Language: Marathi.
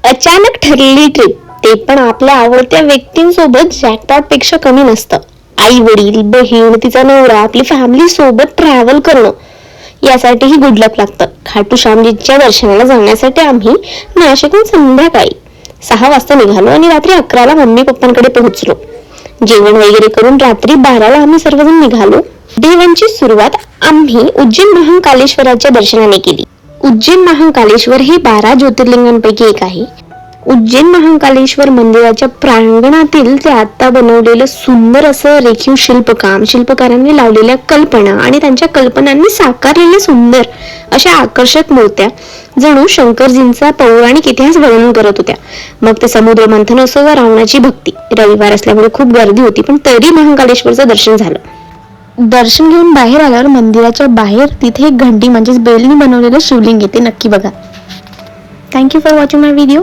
अचानक ठरलेली ट्रिप, ते पण आपल्या आवडत्या व्यक्तींसोबत जॅकपॉट पेक्षा कमी नसतं. आई वडील, बहीण, तिचा नवरा, आपली फॅमिली सोबत ट्रॅव्हल करणं यासाठीही गुड लक लागतं. खाटू श्यामजीच्या दर्शनाला जाण्यासाठी आम्ही नाशिकहून संध्याकाळी 6 वाजता निघालो आणि रात्री 11ला मम्मी पप्पांकडे पोहोचलो. जेवण वगैरे करून रात्री 12ला आम्ही सर्वजण निघालो. डे 1ची सुरुवात आम्ही उज्जैन महाकालेश्वराच्या दर्शनाने केली. उज्जैन महाकालेश्वर हे 12 ज्योतिर्लिंगांपैकी एक आहे. उज्जैन महाकालेश्वर मंदिराच्या प्रांगणातील ते आता बनवलेलं सुंदर असं रेखीव शिल्पकाम, शिल्पकारांनी लावलेल्या कल्पना आणि त्यांच्या कल्पनांनी साकारलेल्या सुंदर अशा आकर्षक मूर्त्या जणू शंकरजींचा पौराणिक इतिहास वर्णन करत होत्या. मग ते समुद्र मंथन असो व रावणाची भक्ती. रविवार असल्यामुळे खूप गर्दी होती, पण तरी महाकालेश्वरचं दर्शन झालं. दर्शन घेऊन बाहेर आल्यावर मंदिराच्या बाहेर तिथे एक घंटी म्हणजेच बेलनी बनवलेलं शिवलिंग येते. नक्की बघा. Thank you for watching my video.